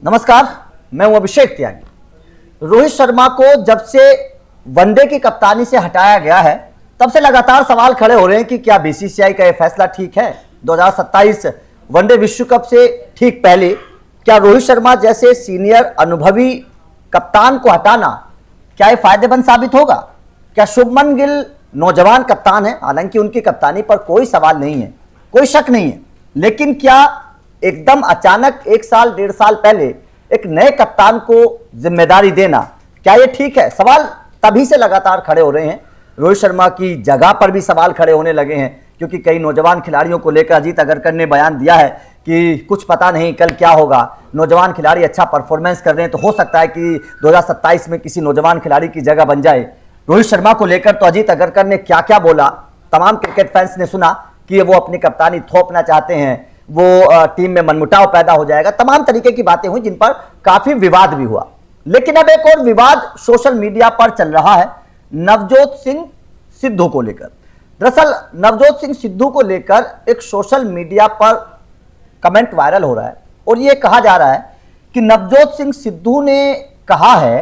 नमस्कार, मैं हूं अभिषेक त्यागी। रोहित शर्मा को जब से वनडे की कप्तानी से हटाया गया है तब से लगातार सवाल खड़े हो रहे हैं कि क्या बीसीसीआई का यह फैसला ठीक है। 2027 वनडे विश्व कप से ठीक पहले क्या रोहित शर्मा जैसे सीनियर अनुभवी कप्तान को हटाना क्या यह फायदेमंद साबित होगा? क्या शुभमन गिल नौजवान कप्तान है, हालांकि उनकी कप्तानी पर कोई सवाल नहीं है, कोई शक नहीं है, लेकिन क्या एकदम अचानक 1 साल 1.5 साल पहले एक नए कप्तान को जिम्मेदारी देना क्या यह ठीक है? सवाल तभी से लगातार खड़े हो रहे हैं। रोहित शर्मा की जगह पर भी सवाल खड़े होने लगे हैं, क्योंकि कई नौजवान खिलाड़ियों को लेकर अजीत अगरकर ने बयान दिया है कि कुछ पता नहीं कल क्या होगा। नौजवान खिलाड़ी अच्छा परफॉर्मेंस कर रहे हैं तो हो सकता है कि 2027 में किसी नौजवान खिलाड़ी की जगह बन जाए। रोहित शर्मा को लेकर तो अजीत अगरकर ने क्या क्या बोला, तमाम क्रिकेट फैंस ने सुना कि वो अपनी कप्तानी थोपना चाहते हैं, वो टीम में मनमुटाव पैदा हो जाएगा, तमाम तरीके की बातें हुई जिन पर काफी विवाद भी हुआ। लेकिन अब एक और विवाद सोशल मीडिया पर चल रहा है नवजोत सिंह सिद्धू को लेकर। दरअसल नवजोत सिंह सिद्धू को लेकर एक सोशल मीडिया पर कमेंट वायरल हो रहा है और यह कहा जा रहा है कि नवजोत सिंह सिद्धू ने कहा है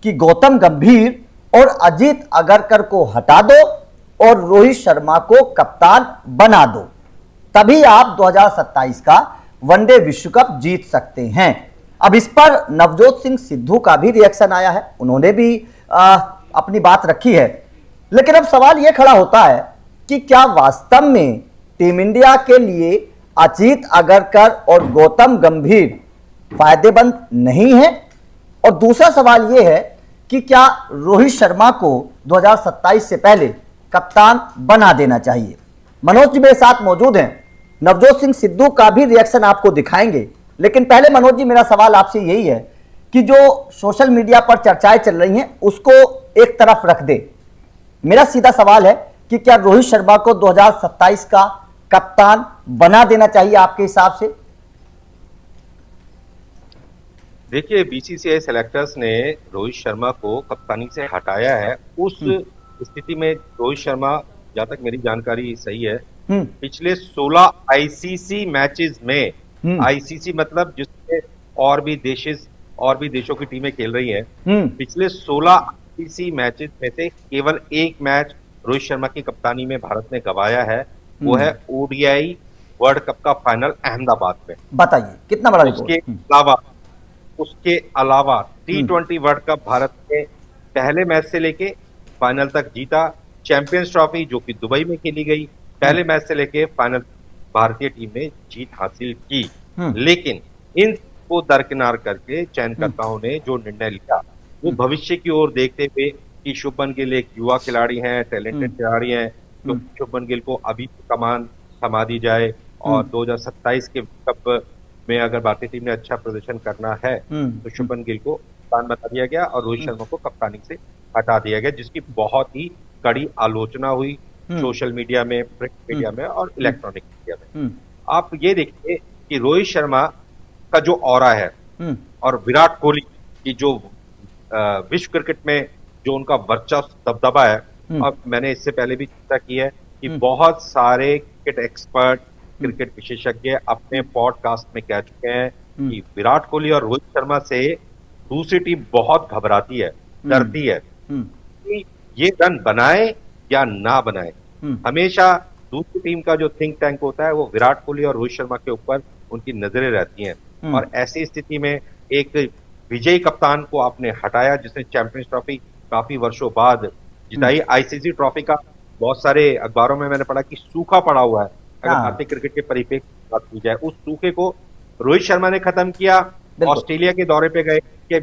कि गौतम गंभीर और अजीत अगरकर को हटा दो और रोहित शर्मा को कप्तान बना दो, तभी आप 2027 का वनडे विश्व कप जीत सकते हैं। अब इस पर नवजोत सिंह सिद्धू का भी रिएक्शन आया है, उन्होंने भी अपनी बात रखी है। लेकिन अब सवाल यह खड़ा होता है कि क्या वास्तव में टीम इंडिया के लिए अजीत अगरकर और गौतम गंभीर फायदेमंद नहीं है? और दूसरा सवाल यह है कि क्या रोहित शर्मा को 2027 से पहले कप्तान बना देना चाहिए? मनोज जी मेरे साथ मौजूद हैं, नवजोत सिंह सिद्धू का भी रिएक्शन आपको दिखाएंगे। लेकिन पहले मनोज जी मेरा सवाल आपसे यही है कि जो सोशल मीडिया पर चर्चाएं चल रही हैं उसको एक तरफ रख दे। मेरा सीधा सवाल है कि क्या रोहित शर्मा को 2027 का कप्तान बना देना चाहिए आपके हिसाब से? देखिए, बीसीसीआई सेलेक्टर्स ने रोहित शर्मा को कप्तानी से हटाया है। उस स्थिति में रोहित शर्मा, जहां तक मेरी जानकारी सही है, पिछले 16 आईसीसी मैचेस में, आईसीसी मतलब जिसमें और भी देशों की टीमें खेल रही हैं, पिछले 16 आईसीसी मैचेस में से केवल एक मैच रोहित शर्मा की कप्तानी में भारत ने गंवाया है। वो है ओडीआई वर्ल्ड कप का फाइनल अहमदाबाद में। बताइए कितना बड़ा उसके अलावा T20 वर्ल्ड कप भारत ने पहले मैच से लेके फाइनल तक जीता। चैंपियंस ट्रॉफी जो कि दुबई में खेली गई, पहले मैच से लेके फाइनल भारतीय टीम ने जीत हासिल की। लेकिन इन को दरकिनार करके चयनकर्ताओं ने जो निर्णय लिया वो भविष्य की ओर देखते हुए कि शुभमन गिल एक युवा खिलाड़ी हैं, टैलेंटेड खिलाड़ी हैं, तो शुभमन गिल को अभी कमान थमा दी जाए और 2027 के कप में अगर भारतीय टीम ने अच्छा प्रदर्शन करना है तो शुभमन गिल को कप्तान बना दिया गया और रोहित शर्मा को कप्तानी से हटा दिया गया, जिसकी बहुत ही कड़ी आलोचना हुई सोशल मीडिया में, प्रिंट मीडिया में और इलेक्ट्रॉनिक मीडिया में। आप ये देखिए कि रोहित शर्मा का जो ऑरा है और विराट कोहली की जो विश्व क्रिकेट में जो उनका वर्चस्व दबदबा है, अब मैंने इससे पहले भी चर्चा की है कि बहुत सारे क्रिकेट एक्सपर्ट, क्रिकेट विशेषज्ञ अपने पॉडकास्ट में कह चुके हैं कि विराट कोहली और रोहित शर्मा से दूसरी टीम बहुत घबराती है, डरती है कि ये रन बनाए या ना बनाए। हमेशा दूसरी टीम का जो थिंक टैंक होता है वो विराट कोहली और रोहित शर्मा के ऊपर उनकी नजरें रहती हैं। और ऐसी स्थिति में एक विजयी कप्तान को आपने हटाया जिसने चैंपियंस ट्रॉफी काफी वर्षों बाद जिताई। आईसीसी ट्रॉफी का बहुत सारे अखबारों में मैंने पढ़ा कि सूखा पड़ा हुआ है। अगर भारतीय क्रिकेट के परिप्रेक्ष्य की बात की जाए, उस सूखे को रोहित शर्मा ने खत्म किया। ऑस्ट्रेलिया के दौरे पे गए कि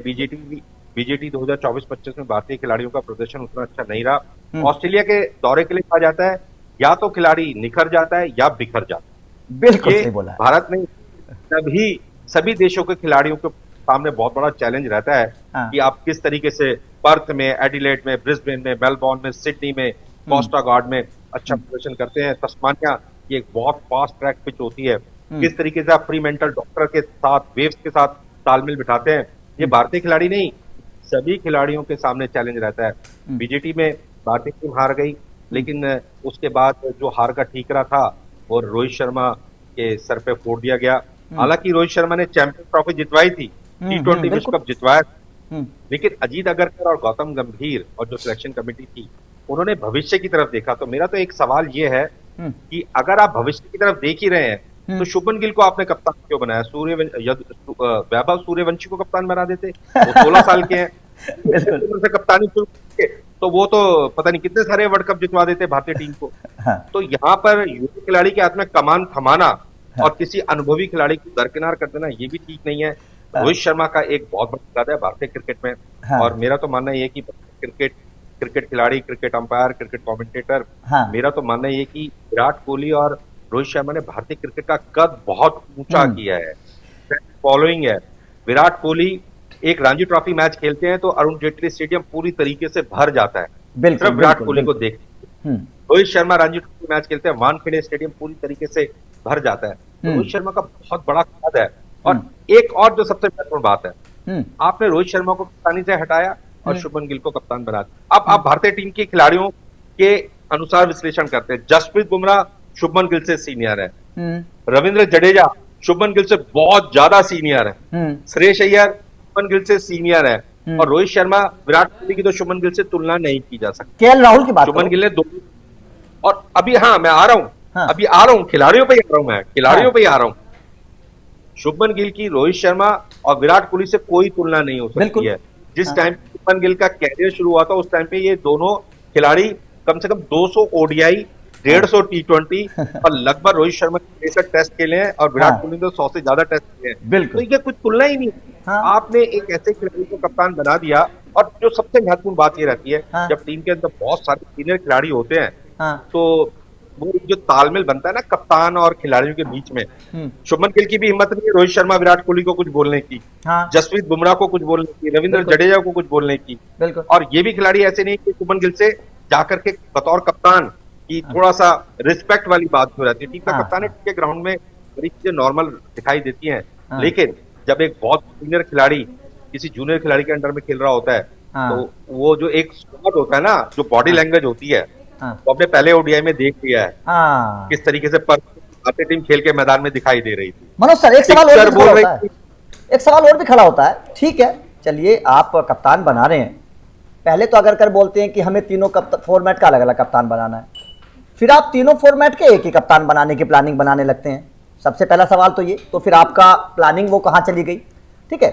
बीजेटी 2024-25 में भारतीय खिलाड़ियों का प्रदर्शन उतना अच्छा नहीं रहा। ऑस्ट्रेलिया के दौरे के लिए कहा जाता है या तो खिलाड़ी निखर जाता है या बिखर जाता है। बिल्कुल सही बोला। भारत में सभी देशों के खिलाड़ियों के सामने बहुत बड़ा चैलेंज रहता है कि आप किस तरीके से पर्थ में, एडिलेड में, ब्रिस्बेन में, मेलबोर्न में, सिडनी में, कोस्टा गार्ड में अच्छा प्रदर्शन करते हैं। तस्मानिया ये एक बहुत फास्ट ट्रैक पिच होती है, किस तरीके से आप फ्री मेंटल डॉक्टर के साथ, वेव्स के साथ तालमेल बिठाते हैं। ये भारतीय खिलाड़ी नहीं, सभी खिलाड़ियों के सामने चैलेंज रहता है। बीजेटी में भारतीय टीम हार गई, लेकिन उसके बाद जो हार का ठीकरा था वो रोहित शर्मा के सर पे फोड़ दिया गया। हालांकि रोहित शर्मा ने चैंपियंस ट्रॉफी जितवाई थी, T20 विश्व बिल्कुल। कप जितवाया। हम्म लेकिन अजीत अगरकर और गौतम गंभीर और जो सिलेक्शन कमेटी थी, उन्होंने भविष्य की तरफ देखा। तो मेरा तो एक सवाल ये है हम्म कि अगर आप भविष्य की तरफ देख ही रहे हैं, हम्म। तो शुभमन गिल को आपने कप्तान क्यों बनाया? वैभव सूर्यवंशी को कप्तान बना देते, वो 16 साल के हैं। बिल्कुल। उम्र से कप्तानी शुरू करके, तो वो तो पता नहीं कितने सारे वर्ल्ड कप जितवा देते भारतीय टीम को। हाँ तो यहाँ पर युवा खिलाड़ी के हाथ में कमान थमाना हाँ और किसी अनुभवी खिलाड़ी को दरकिनार कर देना, ये भी ठीक नहीं है। रोहित शर्मा का एक बहुत बड़ा इरादा है भारतीय क्रिकेट में, हाँ और मेरा तो मानना ये है कि क्रिकेट क्रिकेट खिलाड़ी, क्रिकेट अंपायर, क्रिकेट कमेंटेटर, हाँ। मेरा तो मानना ये है कि विराट कोहली और रोहित शर्मा ने भारतीय क्रिकेट का कद बहुत ऊंचा किया है। फॉलोइंग है, विराट कोहली एक रणजी ट्रॉफी मैच खेलते हैं तो अरुण जेटली स्टेडियम पूरी तरीके से भर जाता है, बिल्कुल सिर्फ विराट बिल्कुल कोहली को बिल्कुल। देख। हम्म रोहित शर्मा रणजी ट्रॉफी मैच खेलते हैं, वानखेड़े स्टेडियम पूरी तरीके से भर जाता है। तो हम्म रोहित शर्मा का बहुत बड़ा कद है। और हम्म एक और जो सबसे महत्वपूर्ण बात है, हम्म आपने रोहित शर्मा को कप्तानी से हटाया और हम्म। शुभमन गिल को कप्तान बना दिया। अब आप भारतीय टीम के खिलाड़ियों के अनुसार विश्लेषण करते हैं। जसप्रीत बुमराह शुभमन गिल से सीनियर है, रविंद्र जडेजा शुभमन गिल से बहुत ज्यादा सीनियर है, श्रेयस अय्यर शुभमन गिल से सीनियर है, और रोहित शर्मा विराट कोहली की तो शुभमन गिल से तुलना नहीं की जा सकती। केएल राहुल की बात शुभमन करो। गिल ने दो, और अभी हाँ मैं आ रहा हूं, हाँ। अभी आ रहा हूं, खिलाड़ियों पे ही आ रहा हूं, मैं खिलाड़ियों हाँ। पे ही आ रहा हूं। शुभमन गिल की रोहित शर्मा और विराट कोहली से कोई तुलना नहीं हो सकती बिल्कुल। है। जिस हाँ। टाइम शुभमन गिल का कैरियर शुरू हुआ था, उस टाइम पे ये दोनों खिलाड़ी कम से कम 200 ओडीआई, 150 टी20 और लगभग रोहित शर्मा 63 टेस्ट खेले हैं, और विराट हाँ। कोहली ने तो 100 से ज्यादा टेस्ट खेले हैं। बिल्कुल। तो ये कुछ तुलना ही नहीं। हाँ। आपने एक ऐसे खिलाड़ी को कप्तान बना दिया, और जो सबसे महत्वपूर्ण बात ये रहती है, हाँ। जब टीम के अंदर बहुत सारे सीनियर खिलाड़ी होते हैं, हाँ। तो वो जो तालमेल बनता है ना कप्तान और खिलाड़ियों के बीच में, शुभमन गिल की भी हिम्मत नहीं है रोहित शर्मा विराट कोहली को कुछ बोलने की, हाँ। जसप्रीत बुमराह को कुछ बोलने की, रविंद्र बिल्कुल। जडेजा को कुछ बोलने की। बिल्कुल। और ये भी खिलाड़ी ऐसे नहीं कि शुभमन गिल से जाकर के बतौर कप्तान की थोड़ा सा रिस्पेक्ट वाली बात हो रहती है। टीम का हाँ, कप्तान है, हाँ। टीम के ग्राउंड में बड़ी चीजें नॉर्मल दिखाई देती हैं, हाँ। लेकिन जब एक बहुत सीनियर खिलाड़ी किसी जूनियर खिलाड़ी के अंडर में खेल रहा होता है, हाँ। तो वो जो एक स्वाद होता है ना, जो बॉडी लैंग्वेज होती है, हाँ। वो अपने पहले ओडीआई में देख लिया है हाँ। किस तरीके से भारतीय टीम खेल के मैदान में दिखाई दे रही थी। मनोज सर, एक सवाल और पिक्चर भी बोल खड़ा रही होता है। थी। एक सवाल और भी खड़ा होता है। ठीक है, चलिए आप कप्तान बना रहे हैं, पहले तो अगर कर बोलते हैं कि हमें तीनों फॉर्मेट का अलग अलग कप्तान बनाना है, फिर आप तीनों फॉर्मेट के एक ही कप्तान बनाने की प्लानिंग बनाने लगते हैं। सबसे पहला सवाल तो ये, तो फिर आपका प्लानिंग वो कहाँ चली गई? ठीक है,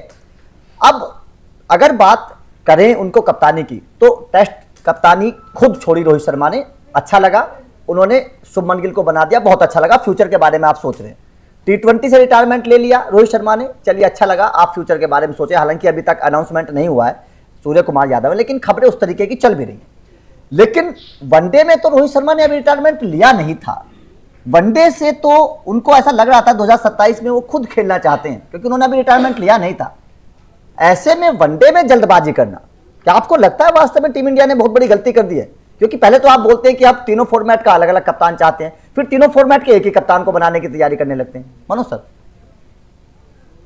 अब अगर बात करें उनको कप्तानी की, तो टेस्ट कप्तानी खुद छोड़ी रोहित शर्मा ने, अच्छा लगा, उन्होंने शुभमन गिल को बना दिया, बहुत अच्छा लगा। फ्यूचर के बारे में आप सोच रहे हैं, टी20 से रिटायरमेंट ले लिया रोहित शर्मा ने, चलिए अच्छा लगा, आप फ्यूचर के बारे में सोचे। हालांकि अभी तक अनाउंसमेंट नहीं हुआ है सूर्य कुमार यादव, लेकिन खबरें उस तरीके की चल भी रही हैं। लेकिन वनडे में तो रोहित शर्मा ने अभी रिटायरमेंट लिया नहीं था। वनडे से तो उनको ऐसा लग रहा था 2027 में वो खुद खेलना चाहते हैं, क्योंकि उन्होंने अभी रिटायरमेंट लिया नहीं था। ऐसे में वनडे में जल्दबाजी करना, क्या आपको लगता है वास्तव में टीम इंडिया ने बहुत बड़ी गलती कर दी है? क्योंकि पहले तो आप बोलते हैं कि आप तीनों फॉर्मेट का अलग अलग कप्तान चाहते हैं, फिर तीनों फॉर्मेट के एक ही कप्तान को बनाने की तैयारी करने लगते हैं। मनोज सर,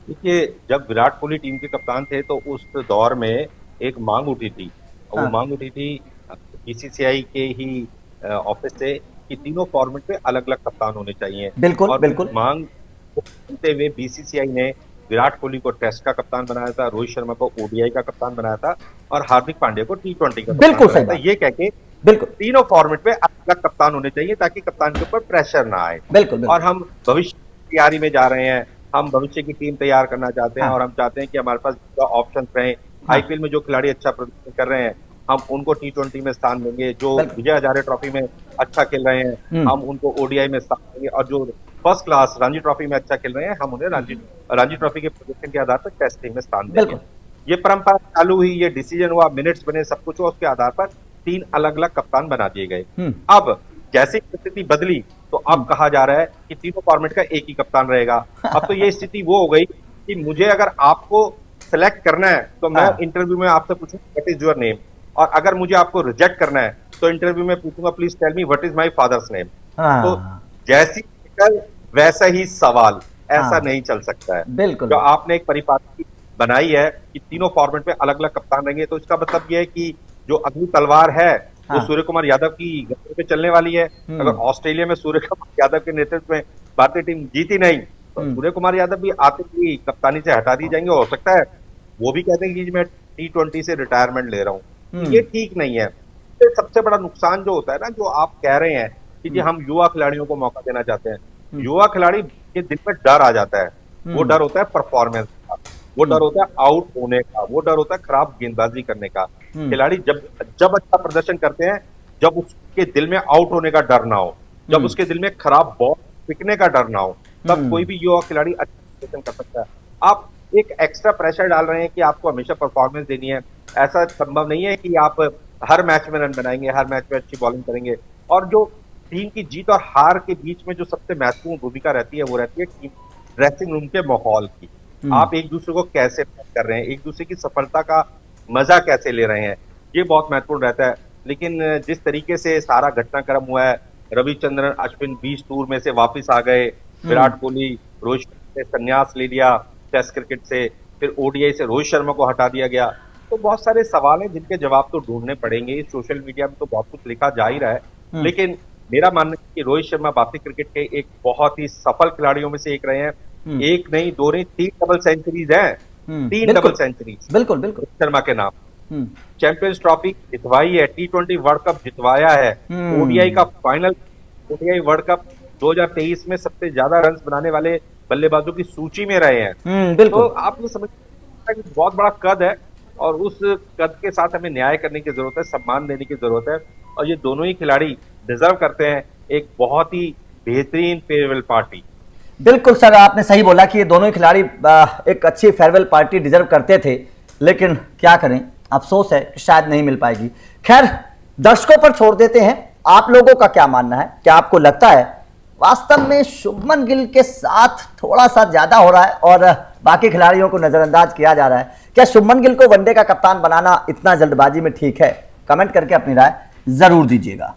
देखिए, जब विराट कोहली टीम के कप्तान थे तो उस दौर में एक मांग उठी थी, और हाँ। वो मांग उठी थी बीसीसीआई के ही ऑफिस से कि तीनों फॉर्मेट पे अलग अलग कप्तान होने चाहिए। बिल्कुल, और बिल्कुल। मांग को सुनते हुए बीसीसीआई ने विराट कोहली को टेस्ट का कप्तान बनाया था, रोहित शर्मा को ओडीआई का कप्तान बनाया था, और हार्दिक पांड्या को टी20 का कप्तान बिल्कुल सही बनाया था। बात। ये कह के बिल्कुल तीनों फॉर्मेट पे अलग अलग कप्तान होने चाहिए, ताकि कप्तान के ऊपर प्रेशर ना आए। बिल्कुल बिल्कुल। और हम भविष्य की तैयारी में जा रहे हैं, हम भविष्य की टीम तैयार करना चाहते हैं, हाँ। और हम चाहते हैं कि हमारे पास ऑप्शन रहे। हाँ। आईपीएल में जो खिलाड़ी अच्छा प्रदर्शन कर रहे हैं, हम उनको टी20 में स्थान देंगे। जो बिल्कुल। विजय हजारे ट्रॉफी में अच्छा खेल रहे हैं, हम उनको ओडीआई में स्थान देंगे, और जो फर्स्ट क्लास रणजी ट्रॉफी में अच्छा खेल रहे हैं, हम उन्हें रणजी ट्रॉफी के प्रदर्शन के आधार पर टेस्ट टीम में स्थान देंगे। बिल्कुल। ये परंपरा चालू हुई, ये डिसीजन हुआ, मिनट्स बने, सब कुछ हुआ, उसके आधार पर 3 अलग अलग कप्तान बना दिए गए। अब जैसी स्थिति बदली, तो अब कहा जा रहा है कि तीनों फॉर्मेट का एक ही कप्तान रहेगा। अब तो ये स्थिति वो हो गई कि मुझे अगर आपको सिलेक्ट करना है, तो मैं हाँ। इंटरव्यू में आपसे पूछूंगा व्हाट इज योर नेम, और अगर मुझे आपको रिजेक्ट करना है, तो इंटरव्यू में पूछूंगा please tell me what is my father's name. तो जैसी शक्ल वैसा ही सवाल, ऐसा हाँ। नहीं चल सकता है। बिल्कुल। जो आपने एक परिपाटी बनाई है कि तीनों फॉर्मेट में अलग अलग कप्तान रहेंगे, तो इसका मतलब यह है कि जो अगली तलवार है वो हाँ। सूर्य कुमार यादव की गति पे चलने वाली है। अगर ऑस्ट्रेलिया में सूर्य कुमार यादव के नेतृत्व में भारतीय टीम जीती नहीं, तो सूर्य कुमार यादव भी आते ही कप्तानी से हटा दी जाएंगे, हो सकता है वो भी कहते हैं कि मैं T20 से रिटायरमेंट ले रहा हूँ। ये ठीक नहीं है। तो सबसे बड़ा नुकसान जो होता है ना, जो आप कह रहे हैं कि जी हम युवा खिलाड़ियों को मौका देना चाहते हैं, युवा खिलाड़ी के दिल में डर आ जाता है। वो डर होता है परफॉर्मेंस का, वो डर होता है आउट होने का, वो डर होता है खराब गेंदबाजी करने का। खिलाड़ी जब अच्छा प्रदर्शन करते हैं, जब उसके दिल में आउट होने का डर ना हो, जब उसके दिल में खराब बॉल पिकने का डर ना हो, तब कोई भी युवा खिलाड़ी अच्छा प्रदर्शन कर सकता है। आप एक एक्स्ट्रा प्रेशर डाल रहे हैं कि आपको हमेशा परफॉर्मेंस देनी है। ऐसा संभव नहीं है कि आप हर मैच में रन बनाएंगे, हर मैच में अच्छी बॉलिंग करेंगे। और जो टीम की जीत और हार के बीच में जो सबसे महत्वपूर्ण भूमिका रहती है, वो रहती है टीम ड्रेसिंग रूम के माहौल की। आप एक दूसरे को कैसे कर रहे हैं, एक दूसरे की सफलता का मजा कैसे ले रहे हैं, ये बहुत महत्वपूर्ण रहता है। लेकिन जिस तरीके से सारा घटनाक्रम हुआ है, रविचंद्रन अश्विन 20 टूर में से वापस आ गए, विराट कोहली रोहित शर्मा से संन्यास ले लिया टेस्ट क्रिकेट से, फिर ओडीआई से रोहित शर्मा को हटा दिया गया, तो बहुत सारे सवाल हैं जिनके जवाब तो ढूंढने पड़ेंगे। सोशल मीडिया में तो बहुत कुछ लिखा जा ही रहा है, लेकिन मेरा मानना है कि रोहित शर्मा भारतीय क्रिकेट के एक बहुत ही सफल खिलाड़ियों में से एक रहे हैं। एक नहीं, दो नहीं, 3 डबल सेंचुरीज हैं, 3 डबल सेंचुरीज बिल्कुल बिल्कुल शर्मा के नाम। चैंपियंस ट्रॉफी जितवाई है, T20 वर्ल्ड कप जितवाया है, ओडीआई का फाइनल, ओडीआई वर्ल्ड कप 2023 में सबसे ज्यादा रन बनाने वाले बल्लेबाजों की सूची में रहे हैं। तो आप ये समझ सकते हैं कि बहुत बड़ा कद है, और उस कद के साथ हमें न्याय करने की जरूरत है, सम्मान देने की जरूरत है। और ये दोनों ही खिलाड़ी डिजर्व करते हैं एक बहुत ही बेहतरीन फेयरवेल पार्टी। बिल्कुल सर, आपने सही बोला कि ये दोनों ही खिलाड़ी एक अच्छी फेयरवेल पार्टी डिजर्व करते थे, लेकिन क्या करें, अफसोस है कि शायद नहीं मिल पाएगी। खैर, दर्शकों पर छोड़ देते हैं, आप लोगों का क्या मानना है? क्या आपको लगता है वास्तव में शुभमन गिल के साथ थोड़ा सा ज्यादा हो रहा है और बाकी खिलाड़ियों को नजरअंदाज किया जा रहा है? क्या शुभमन गिल को वनडे का कप्तान बनाना इतना जल्दबाजी में ठीक है? कमेंट करके अपनी राय जरूर दीजिएगा।